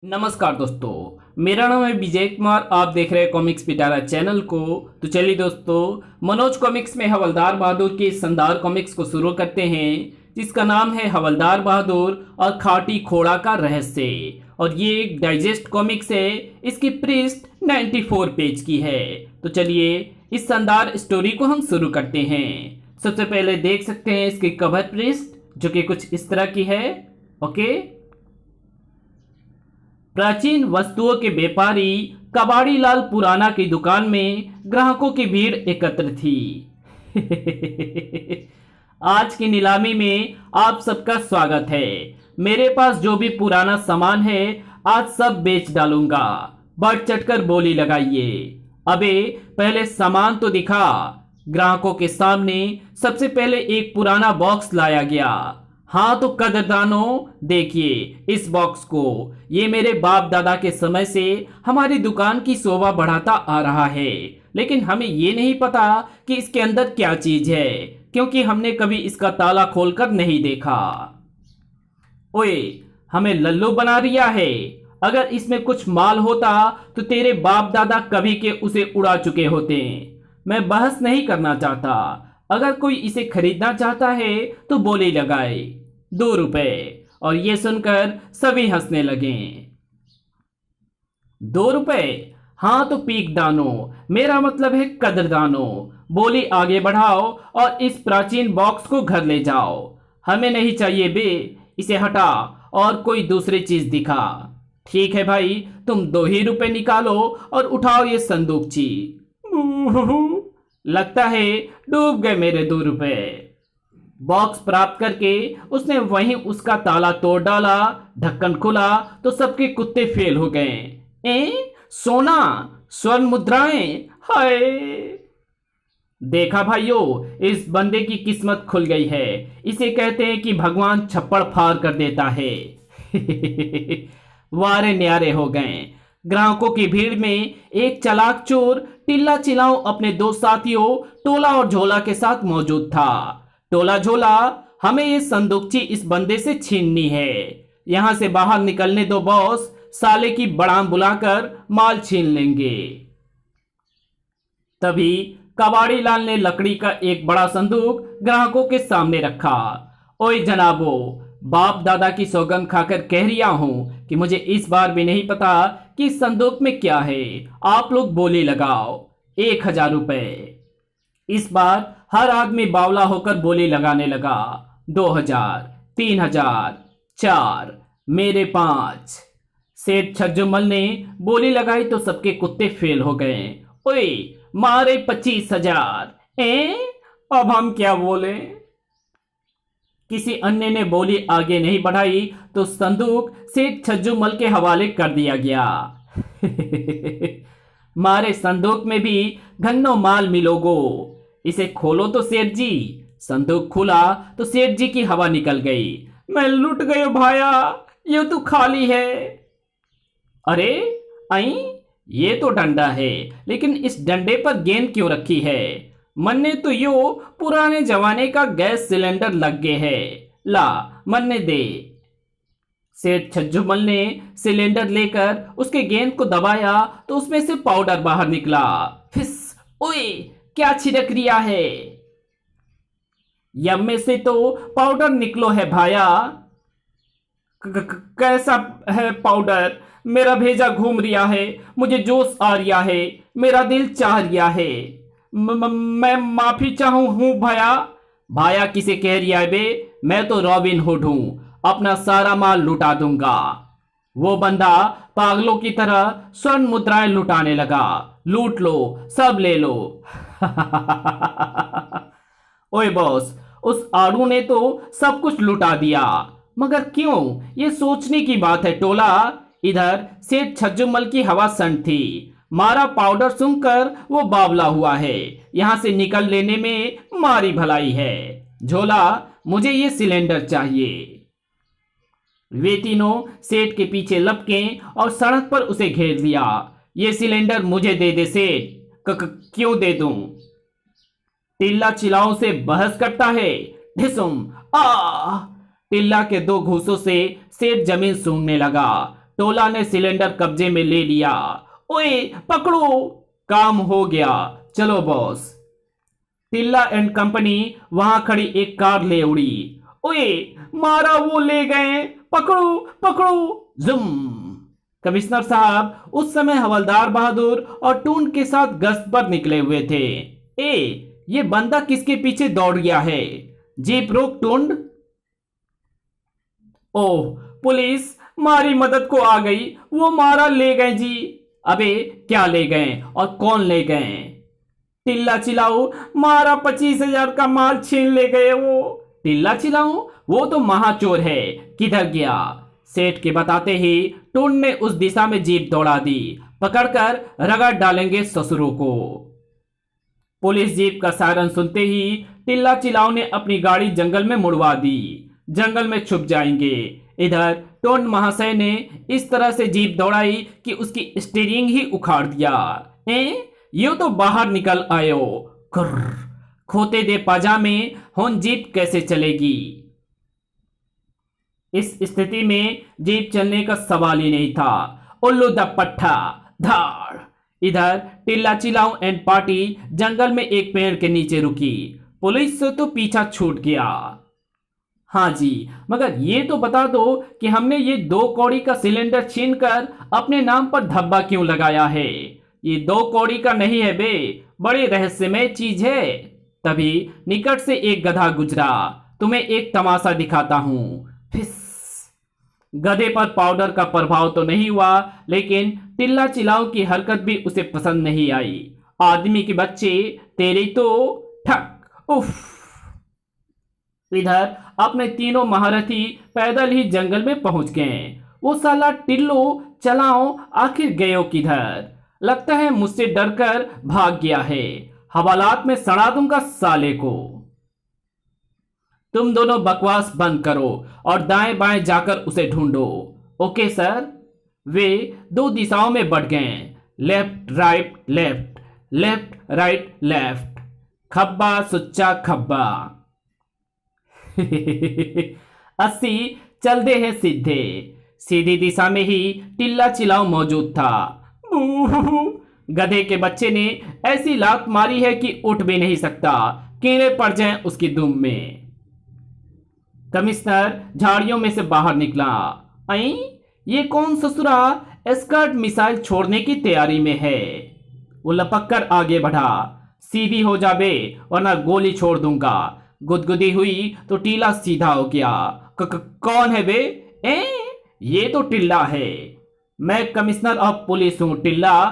नमस्कार दोस्तों, मेरा नाम है विजय कुमार। आप देख रहे हैं कॉमिक्स पिटारा चैनल को। तो चलिए दोस्तों, मनोज कॉमिक्स में हवलदार बहादुर के शानदार कॉमिक्स को शुरू करते हैं, जिसका नाम है हवलदार बहादुर और खाटी खोड़ा का रहस्य। और ये एक डाइजेस्ट कॉमिक्स है। इसकी पृष्ठ 94 पेज की है। तो चलिए इस शानदार स्टोरी को हम शुरू करते हैं। सबसे पहले देख सकते हैं इसकी कवर पृष्ठ, जो कि कुछ इस तरह की है। ओके, प्राचीन वस्तुओं के व्यापारी कबाड़ी लाल पुराना की दुकान में ग्राहकों की भीड़ एकत्र थी। आज की नीलामी में आप सबका स्वागत है। मेरे पास जो भी पुराना सामान है आज सब बेच डालूंगा। बढ़ चढ़कर बोली लगाइए। अबे पहले सामान तो दिखा। ग्राहकों के सामने सबसे पहले एक पुराना बॉक्स लाया गया। हाँ तो कदरदानों, देखिए इस बॉक्स को। ये मेरे बाप दादा के समय से हमारी दुकान की शोभा बढ़ाता आ रहा है, लेकिन हमें ये नहीं पता कि इसके अंदर क्या चीज है, क्योंकि हमने कभी इसका ताला खोलकर नहीं देखा। ओए, हमें लल्लू बना रिया है। अगर इसमें कुछ माल होता तो तेरे बाप दादा कभी के उसे उड़ा चुके होते। मैं बहस नहीं करना चाहता। अगर कोई इसे खरीदना चाहता है तो बोली लगाए। 2 रुपए। और ये सुनकर सभी हंसने लगे। 2 रुपए? हाँ तो पीक दानो, मेरा मतलब है कदरदानो। बोली आगे बढ़ाओ और इस प्राचीन बॉक्स को घर ले जाओ। हमें नहीं चाहिए बे, इसे हटा और कोई दूसरी चीज दिखा। ठीक है भाई, तुम 2 ही रुपए निकालो और उठाओ ये संदूकची। लगता है डूब गए मेरे 2 रुपए। बॉक्स प्राप्त करके उसने वहीं उसका ताला तोड़ डाला। ढक्कन खुला तो सबके कुत्ते फेल हो गए। सोना, स्वर्ण मुद्राएं, हाय! देखा भाइयों, इस बंदे की किस्मत खुल गई है। इसे कहते हैं कि भगवान छप्पड़ फाड़ कर देता है। वारे न्यारे हो गए। ग्राहकों की भीड़ में एक चालाक चोर टिल्ला चिलाओ अपने 2 साथियों टोला और झोला के साथ मौजूद था। टोला, झोला, हमें ये संदूकची इस बंदे से छीननी है। यहां से बाहर निकलने दो बॉस, साले की बड़ाम बुलाकर माल छीन लेंगे। तभी कबाड़ी लाल ने लकड़ी का एक बड़ा संदूक ग्राहकों के सामने रखा। ओए जनाबो, बाप दादा की सौगंध खाकर कह रिया हूं कि मुझे इस बार भी नहीं पता कि इस संदूक में क्या है। आप लोग बोली लगाओ। 1000 रुपए। इस बार हर आदमी बावला होकर बोली लगाने लगा। 2000, 3000, 4, मेरे 5। सेठ छज्जूमल ने बोली लगाई तो सबके कुत्ते फेल हो गए। ओए, मारे 25,000। अब हम क्या बोले? किसी अन्य ने बोली आगे नहीं बढ़ाई तो संदूक सेठ छज्जूमल के हवाले कर दिया गया। मारे संदूक में भी घन्नो माल मिलोगो। इसे खोलो तो सेठ जी। संदूक खुला तो सेठ जी की हवा निकल गई। मैं लुट गयो भाया, ये तो खाली है। अरे आई, ये तो डंडा है, लेकिन इस डंडे पर गेंद क्यों रखी है? मन्ने तो यो पुराने जमाने का गैस सिलेंडर लग गए है। ला मन्ने दे। सेठ छज्जूमल ने सिलेंडर लेकर उसके गेंद को दबाया तो उसमें से पाउडर बाहर निकला। फिस! ओए, क्या छिड़क रिया है? यम में से तो पाउडर निकलो है भाया। कैसा है पाउडर? मेरा भेजा घूम रिया है, मुझे जोश आ रिया है, मेरा दिल चाह रिया है। मैं माफी चाहूं हूं भाया। भाया किसे कह रिया है बे? मैं तो रॉबिन हुड हूं, अपना सारा माल लुटा दूंगा। वो बंदा पागलों की तरह स्वर्ण मुद्राएं लुटाने लगा। लूट लो, सब ले लो। ओए बॉस, उस आड़ू ने तो सब कुछ लुटा दिया, मगर क्यों? ये सोचने की बात है टोला। इधर सेठ छज्जूमल की हवा सन थी। मारा पाउडर सुनकर वो बावला हुआ है। यहां से निकल लेने में मारी भलाई है। झोला, मुझे ये सिलेंडर चाहिए। वे तीनों सेठ के पीछे लपके और सड़क पर उसे घेर लिया। ये सिलेंडर मुझे दे दे सेठ। क्यों दे दूं? टिल्ला चिल्लाओं से बहस करता है। ढिसुम! टिल्ला के 2 घूसों से सेठ जमीन सूंघने लगा। टोला ने सिलेंडर कब्जे में ले लिया। ओए पकड़ो, काम हो गया, चलो बॉस। टिल्ला एंड कंपनी वहां खड़ी एक कार ले उड़ी। ओए मारा, वो ले गए, पकड़ो पकड़ो, जुम। कमिश्नर साहब उस समय हवलदार बहादुर और टूंड के साथ गश्त पर निकले हुए थे। ये बंदा किसके पीछे दौड़ गया है? जीप रोक टूंड। ओह, पुलिस मारी मदद को आ गई, वो मारा ले गए जी। अबे क्या ले गए और कौन ले गए? टिल्ला चिल्लाओ, मारा 25,000 का माल छीन ले गए वो। टिल्ला चिल्लाओ, वो तो महाचोर है, किधर गया? सेठ के बताते ही टूंड ने उस दिशा में जीप दौड़ा दी। पकड़कर रगड़ डालेंगे ससुरों को। पुलिस जीप का सायरन सुनते ही टिल्ला चिल्लाओ ने अपनी गाड़ी जंगल में मुड़वा दी। जंगल में छुप जाएंगे। इधर टूंड महाशय ने इस तरह से जीप दौड़ाई कि उसकी स्टीयरिंग ही उखाड़ दिया। यो तो बाहर निकल आयो। कर्र, खोते दे पाजामे, हुन जीप कैसे चलेगी? इस स्थिति में जीप चलने का सवाल ही नहीं था। उल्लू द पट्टा धाड़। इधर टिल्ला चिल्लाओ एंड पार्टी जंगल में एक पेड़ के नीचे रुकी। पुलिस से तो पीछा छूट गया। हाँ जी, मगर ये तो बता दो कि हमने ये 2 कौड़ी का सिलेंडर छीनकर अपने नाम पर धब्बा क्यों लगाया है? ये 2 कौड़ी का नहीं है बे, बड़ी रहस्यमय चीज है। तभी निकट से एक गधा गुजरा। तुम्हें एक तमाशा दिखाता हूं। फिस। गधे पर पाउडर का प्रभाव तो नहीं हुआ, लेकिन टिल्ला चिल्लाओ की हरकत भी उसे पसंद नहीं आई। आदमी के बच्चे, तेरे तो ठक उफ। इधर अपने तीनों महारथी पैदल ही जंगल में पहुंच गए। वो साला टिल्लो चलाओ आखिर गयो किधर? लगता है मुझसे डरकर भाग गया है। हवालात में सड़ा दूंगा साले को। तुम दोनों बकवास बंद करो और दाएं बाएं जाकर उसे ढूंढो। Okay sir. वे 2 दिशाओं में बढ़ गए। Left right left, left right left. खब्बा सुच्चा खब्बा। 80 चल दे है सीधे। सीधी दिशा में ही टिल्ला चिल्लाओ मौजूद था। गधे के बच्चे ने ऐसी लात मारी है कि उठ भी नहीं सकता, कीड़े पड़ जाएं उसकी दुम में। कमिश्नर झाड़ियों में से बाहर निकला। आई, ये कौन ससुरा एस्कॉर्ट मिसाइल छोड़ने की तैयारी में है? वो लपक कर आगे बढ़ा। सीधी हो जा बे, वरना गोली छोड़ दूंगा। गुदगुदी हुई तो टीला सीधा हो गया। कौन है बे? ये तो टिल्ला है। मैं कमिश्नर ऑफ पुलिस हूं टिल्ला।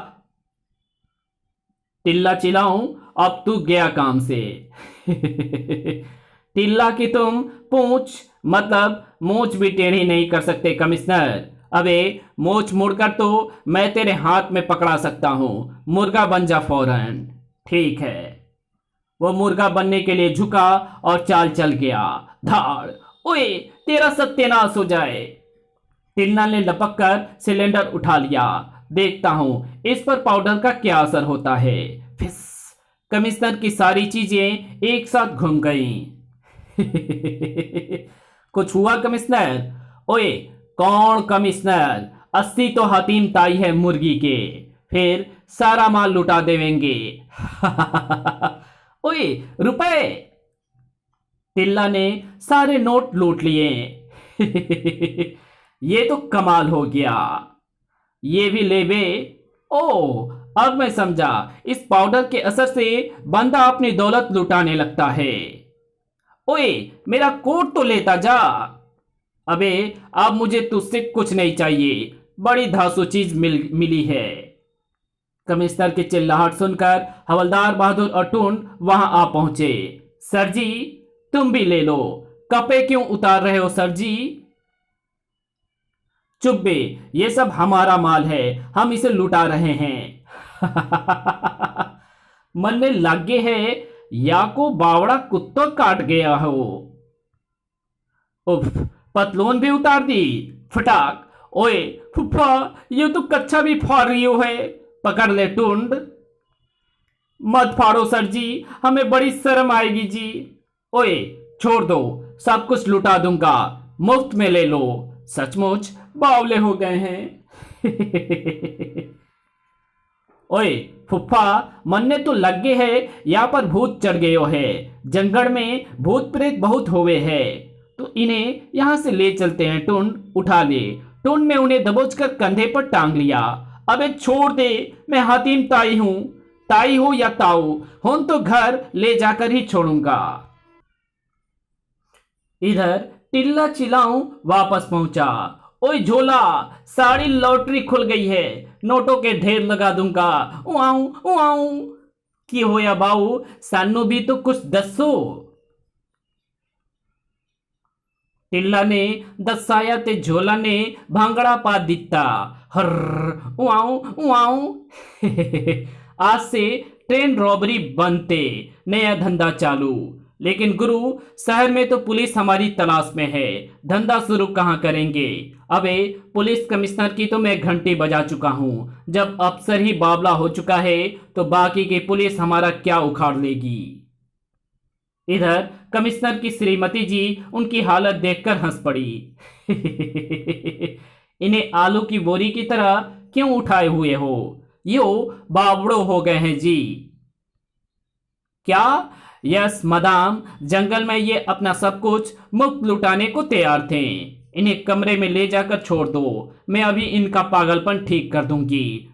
टिल्ला चिल्लाऊं, अब तू गया काम से। टिल्ला की तुम पूंछ मतलब मूंछ भी टेढ़ी नहीं कर सकते कमिश्नर। अबे मूंछ मुड़कर तो मैं तेरे हाथ में पकड़ा सकता हूं। मुर्गा बन जा फौरन। ठीक है। वो मुर्गा बनने के लिए झुका और चाल चल गया। धाड़। ओए तेरा सत्यानाश हो जाए। टिल्ला ने लपक कर सिलेंडर उठा लिया। देखता हूं इस पर पाउडर का क्या असर होता है। फिस। कमिश्नर की सारी चीजें एक साथ घूम गईं। कुछ हुआ कमिश्नर? ओए कौन कमिश्नर? 80 तो हतीम ताई है मुर्गी के, फिर सारा माल लुटा देवेंगे। ओए रुपए। टिल्ला ने सारे नोट लूट लिए। ये तो कमाल हो गया। ये भी ले बे। ओ अब मैं समझा, इस पाउडर के असर से बंदा अपनी दौलत लुटाने लगता है। ओए मेरा कोट तो लेता जा। अबे अब मुझे तुझसे कुछ नहीं चाहिए, बड़ी धांसू चीज मिली है। कमिश्नर की चिल्लाहट सुनकर हवलदार बहादुर और टूंड वहां आ पहुंचे। सर जी तुम भी ले लो। कपे क्यों उतार रहे हो सर जी? चुप बे, ये सब हमारा माल है, हम इसे लुटा रहे हैं। मन में लागे है या को बावड़ा कुत्ता काट गया हो। उफ, पतलून भी उतार दी। फटाक। ओए फुफ्फा, ये तो कच्छा भी फाड़ रही हो है। पकड़ ले टूंड। मत फाड़ो सर जी, हमें बड़ी शर्म आएगी जी। ओए छोड़ दो, सब कुछ लुटा दूंगा, मुफ्त में ले लो। सचमुच बावले हो गए हैं। ओए फुफ्फा, मन्ने तो लग गए है यहाँ पर भूत चढ़ गए हो है। जंगल में भूत प्रेत बहुत होवे है, तो इन्हें यहाँ से ले चलते हैं। टुंड उठा ले। टुंड ने उन्हें दबोचकर कंधे पर टांग लिया। अबे छोड़ दे, मैं हातिम ताई हूँ। ताई हो या ताऊ, हूं तो घर ले जाकर ही छोड़ूंगा। इधर टिल्ला चिल्लाऊं वापस पहुंचा। ओए झोला, सारी लॉटरी खुल गई है, नोटों के ढेर लगा दूंगा। उआऊं उआऊं। की होया बाऊ, सानू भी तो कुछ दसो। टिल्ला ने दसाया ते झोला ने भांगड़ा पा दिता। हर उआऊं उआऊं। आज से ट्रेन रॉबरी बनते, नया धंधा चालू। लेकिन गुरु, शहर में तो पुलिस हमारी तलाश में है, धंधा शुरू कहाँ करेंगे। अबे पुलिस कमिश्नर की तो मैं घंटी बजा चुका हूँ। जब अफसर ही बावला हो चुका है तो बाकी की पुलिस हमारा क्या उखाड़ लेगी। इधर कमिश्नर की श्रीमती जी उनकी हालत देखकर हंस पड़ी। इन्हें आलू की बोरी की तरह क्यों उठाए हुए हो? यो बावड़ो हो गए हैं जी। क्या? यस मदाम, जंगल में ये अपना सब कुछ मुफ्त लुटाने को तैयार थे। इन्हें कमरे में ले जाकर छोड़ दो, मैं अभी इनका पागलपन ठीक कर दूंगी।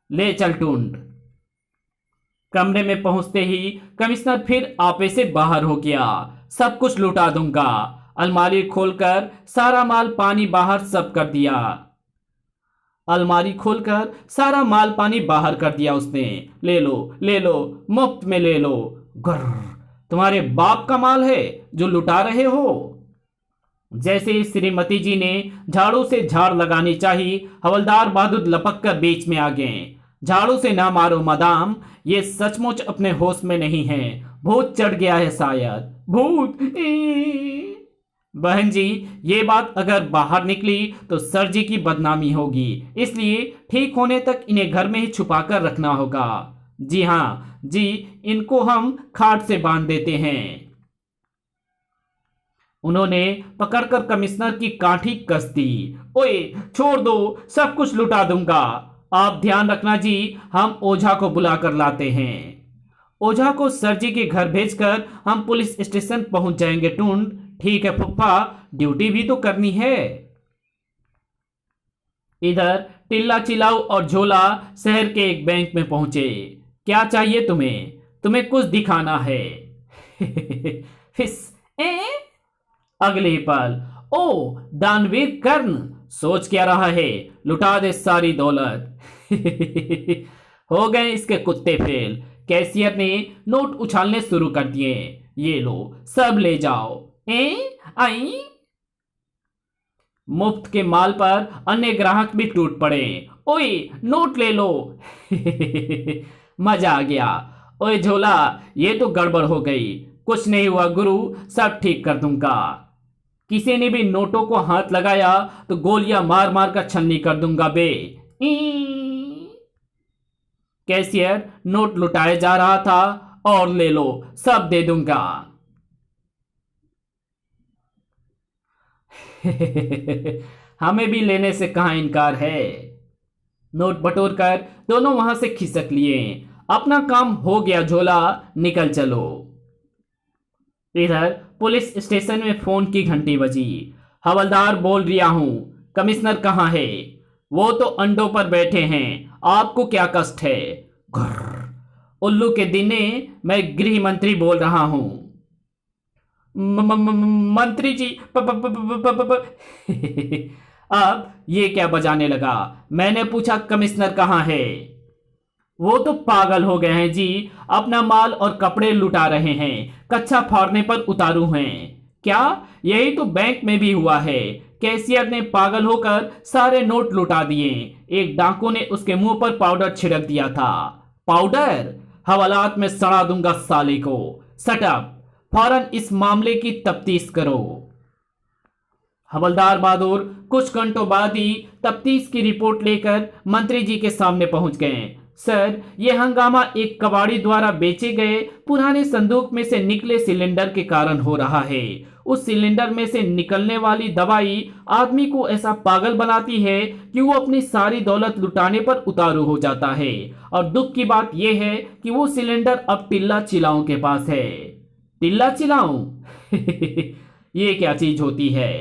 ले चल टुंड। कमरे में पहुंचते ही कमिश्नर फिर आपे से बाहर हो गया। सब कुछ लुटा दूंगा। अलमारी खोलकर सारा माल पानी बाहर सब कर दिया। अलमारी खोलकर सारा माल पानी बाहर कर दिया उसने। ले लो, मुफ्त में ले लो। गर्र, तुम्हारे बाप का माल है जो लुटा रहे हो। जैसे ही श्रीमती जी ने झाड़ू से झाड़ लगानी चाहिए, हवलदार बहादुर लपक कर बीच में आ गए। झाड़ू से ना मारो मदाम, ये सचमुच अपने होश में नहीं है, भूत चढ़ गया है शायद। भूत? बहन जी, ये बात अगर बाहर निकली तो सर जी की बदनामी होगी, इसलिए ठीक होने तक इन्हें घर में ही छुपा कर रखना होगा। जी हाँ जी, इनको हम खाट से बांध देते हैं। उन्होंने पकड़कर कमिश्नर की काठी कस दी। ओए छोड़ दो, सब कुछ लुटा दूंगा। आप ध्यान रखना जी, हम ओझा को बुलाकर लाते हैं। ओझा को सर जी के घर भेजकर हम पुलिस स्टेशन पहुंच जाएंगे। टुंड, ठीक है फुफ्फा, ड्यूटी भी तो करनी है। इधर टिल्ला चिलाऊ और झोला शहर के एक बैंक में पहुंचे। क्या चाहिए तुम्हें? तुम्हें कुछ दिखाना है। फिस अगले पल, ओ दानवीर कर्ण, सोच क्या रहा है? लुटा दे सारी दौलत। हो गए इसके कुत्ते फेल। कैशियर ने नोट उछालने शुरू कर दिए। ये लो, सब ले जाओ। आई मुफ्त के माल पर अन्य ग्राहक भी टूट पड़े। ओए नोट ले लो। मजा आ गया। ओए झोला, ये तो गड़बड़ हो गई। कुछ नहीं हुआ गुरु, सब ठीक कर दूंगा। किसी ने भी नोटों को हाथ लगाया तो गोलियां मार मार कर छन्नी कर दूंगा बे। कैशियर नोट लुटाए जा रहा था। और ले लो, सब दे दूंगा। हमें भी लेने से कहां इनकार है। नोट बटोर कर दोनों वहां से खिसक लिए। अपना काम हो गया झोला, निकल चलो। इधर पुलिस स्टेशन में फोन की घंटी बजी। हवलदार बोल रिया हूं, कमिश्नर कहाँ है? वो तो अंडों पर बैठे हैं, आपको क्या कष्ट है? घर्र, उल्लू के दिने, मैं गृह मंत्री बोल रहा हूं। मंत्री जी अब ये क्या बजाने लगा? मैंने पूछा कमिश्नर कहाँ है? वो तो पागल हो गए हैं जी, अपना माल और कपड़े लुटा रहे हैं, कच्चा फाड़ने पर उतारू हैं। क्या? यही तो बैंक में भी हुआ है। कैशियर ने पागल होकर सारे नोट लुटा दिए। एक डाकू ने उसके मुंह पर पाउडर छिड़क दिया था। पाउडर? हवालात में सड़ा दूंगा साले को। सटअप, फौरन इस मामले की तफ्तीश करो। हवलदार बहादुर कुछ घंटों बाद ही तफ्तीश की रिपोर्ट लेकर मंत्री जी के सामने पहुंच गए। सर, यह हंगामा एक कबाड़ी द्वारा बेचे गए पुराने संदूक में से निकले सिलेंडर के कारण हो रहा है। उस सिलेंडर में से निकलने वाली दवाई आदमी को ऐसा पागल बनाती है कि वो अपनी सारी दौलत लुटाने पर उतारू हो जाता है। और दुख की बात यह है कि वो सिलेंडर अब टिल्ला चिलाओं के पास है। टिल्ला चिलाऊं ये क्या चीज होती है?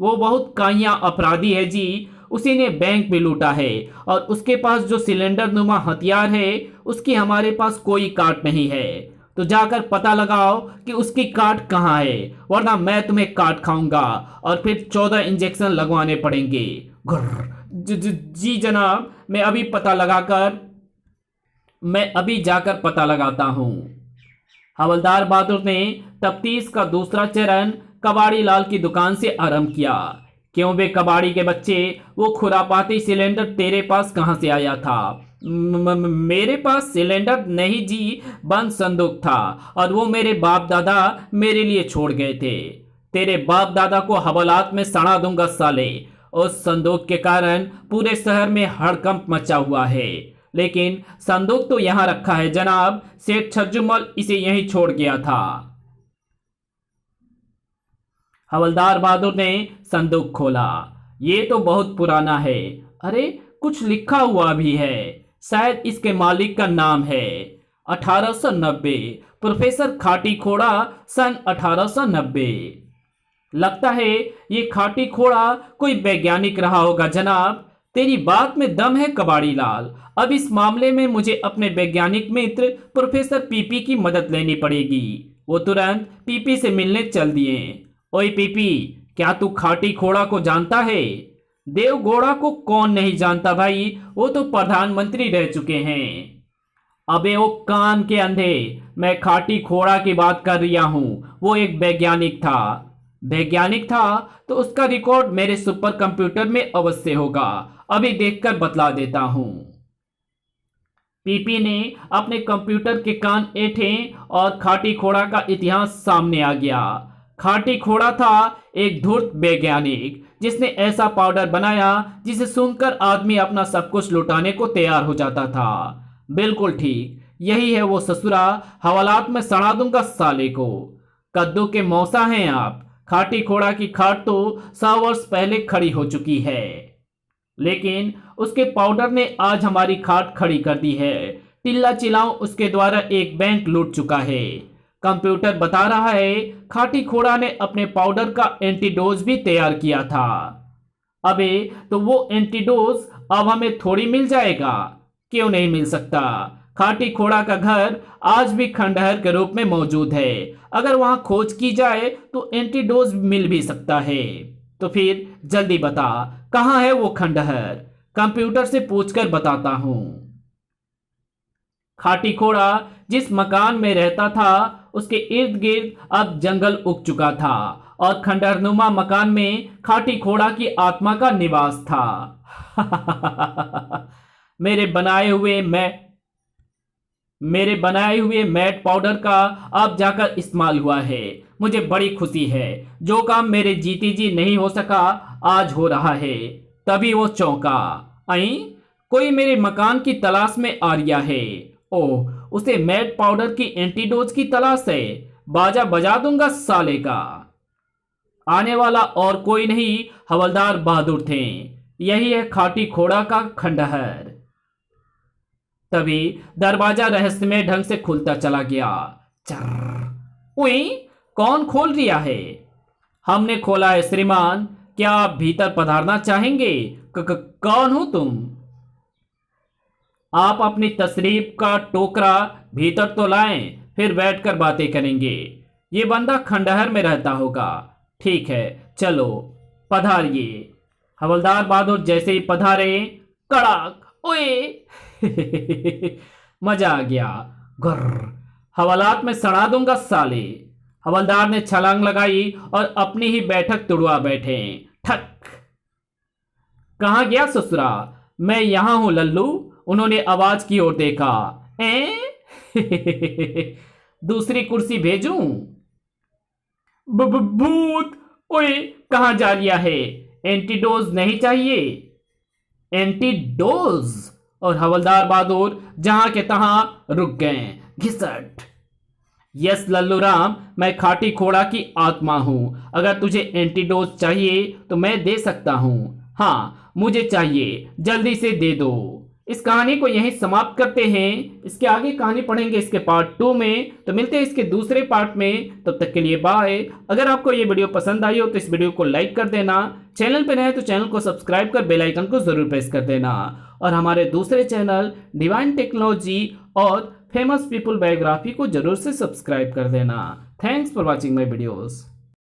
वो बहुत काइया अपराधी है जी। उसी ने बैंक भी लूटा है और उसके पास जो सिलेंडर नुमा हथियार है उसकी हमारे पास कोई काट नहीं है। तो जाकर पता लगाओ कि उसकी काट कहाँ है, वरना मैं तुम्हें काट खाऊंगा और फिर 14 इंजेक्शन लगवाने पड़ेंगे। जी जनाब, मैं अभी जाकर पता लगाता हूँ। हवलदार बहादुर ने तफ्तीश का दूसरा चरण कबाड़ी लाल की दुकान से आरंभ किया। क्यों बे कबाड़ी के बच्चे, वो खुरापाती सिलेंडर तेरे पास कहां से आया था? मेरे पास सिलेंडर नहीं जी, बंद संदूक था और वो मेरे बाप दादा मेरे लिए छोड़ गए थे। तेरे बाप दादा को हवालात में सड़ा दूंगा साले। उस संदूक के कारण पूरे शहर में हड़कंप मचा हुआ है, लेकिन संदूक तो यहां रखा है जनाब। सेठ छज्जूमल इसे यहीं छोड़ गया था। हवलदार बहादुर ने संदूक खोला। ये तो बहुत पुराना है। अरे, कुछ लिखा हुआ भी है। शायद इसके मालिक का नाम है 1890, प्रोफेसर खाटी खोड़ा, सन 1890। लगता है ये खाटी खोड़ा कोई वैज्ञानिक रहा होगा जनाब। तेरी बात में दम है कबाड़ी लाल। अब इस मामले में मुझे अपने वैज्ञानिक मित्र प्रोफेसर पीपी की मदद लेनी पड़ेगी। वो तुरंत पीपी से मिलने चल दिए। ओए पीपी, क्या तू खाटी खोड़ा को जानता है? देवगौड़ा को कौन नहीं जानता भाई, वो तो प्रधानमंत्री रह चुके हैं। अबे वो कान के अंधे, मैं खाटी खोड़ा की बात कर रहा हूं। वो एक वैज्ञानिक था। वैज्ञानिक था तो उसका रिकॉर्ड मेरे सुपर कंप्यूटर में अवश्य होगा। अभी देखकर बतला देता हूं। पीपी ने अपने कंप्यूटर के कान ऐंठे और खाटी खोड़ा का इतिहास सामने आ गया। खाटी खोड़ा था एक धूर्त वैज्ञानिक जिसने ऐसा पाउडर बनाया जिसे सूंघकर आदमी अपना सब कुछ लुटाने को तैयार हो जाता था। बिल्कुल ठीक, यही है वो ससुरा। हवालात में सड़ा दूंगा साले को। कद्दू के मौसा हैं आप। खाटी खोड़ा की खाट तो 100 वर्ष पहले खड़ी हो चुकी है, लेकिन उसके पाउडर ने आज हमारी खाट खड़ी कर दी है। टिल्ला चिलाओ उसके द्वारा एक बैंक लूट चुका है। कंप्यूटर बता रहा है खाटी खोड़ा ने अपने पाउडर का एंटीडोज भी तैयार किया था। अबे तो वो एंटीडोज अब हमें थोड़ी मिल जाएगा? क्यों नहीं मिल सकता? खाटी खोड़ा का घर आज भी खंडहर के रूप में मौजूद है। अगर वहां खोज की जाए तो एंटीडोज मिल भी सकता है। तो फिर जल्दी बता, कहां है वो खंडहर? कंप्यूटर से पूछकर बताता हूं। खाटी खोड़ा जिस मकान में रहता था उसके इर्द गिर्द अब जंगल उग चुका था और खंडहरनुमा मकान में खाटी खोड़ा की आत्मा का निवास था। मेरे बनाए हुए मैट पाउडर का अब जाकर इस्तेमाल हुआ है। मुझे बड़ी खुशी है। जो काम मेरे जीती जी नहीं हो सका आज हो रहा है। तभी वो चौंका। आई, कोई मेरे मकान की तलाश में आ रहा है। ओह, उसे मैट पाउडर की एंटीडोज की तलाश है। बाजा बजा दूंगा साले का। आने वाला और कोई नहीं, हवलदार बहादुर थे। यही है खाटी खोड़ा का खंडहर। तभी दरवाजा रहस्यमय ढंग से खुलता चला गया। चर्र। उई, कौन खोल रिया है? हमने खोला है श्रीमान। क्या आप भीतर पधारना चाहेंगे? कौन हो तुम? आप अपनी तशरीफ का टोकरा भीतर तो लाएं, फिर बैठकर बातें करेंगे। ये बंदा खंडहर में रहता होगा। ठीक है, चलो पधारिए। हवलदार बहादुर जैसे ही पधारे, कड़ाक, ओए मजा आ गया। गुर्र, हवालात में सड़ा दूंगा साले। हवलदार ने छलांग लगाई और अपनी ही बैठक तुड़वा बैठे। ठक। कहां गया ससुरा? मैं यहां हूं लल्लू। उन्होंने आवाज की ओर देखा। दूसरी कुर्सी भेजूं? भूत। ओए, कहां जा रिया है? एंटीडोज नहीं चाहिए? एंटीडोज? और हवलदार बहादुर जहां के तहां रुक गए। घिसट। यस लल्लू राम, मैं खाटी खोड़ा की आत्मा हूँ। अगर तुझे एंटीडोज चाहिए तो मैं दे सकता हूँ। हाँ, मुझे चाहिए, जल्दी से दे दो। इस कहानी को यहीं समाप्त करते हैं। इसके आगे कहानी पढ़ेंगे इसके पार्ट 2 में। तो मिलते हैं इसके दूसरे पार्ट में। तब तक के लिए बाय। अगर आपको ये वीडियो पसंद आई हो तो इस वीडियो को लाइक कर देना। चैनल पर नए तो चैनल को सब्सक्राइब कर बेल आइकन को जरूर प्रेस कर देना। और हमारे दूसरे चैनल डिवाइन टेक्नोलॉजी और फेमस पीपल बायोग्राफी को जरूर से सब्सक्राइब कर देना। Thanks for watching my videos.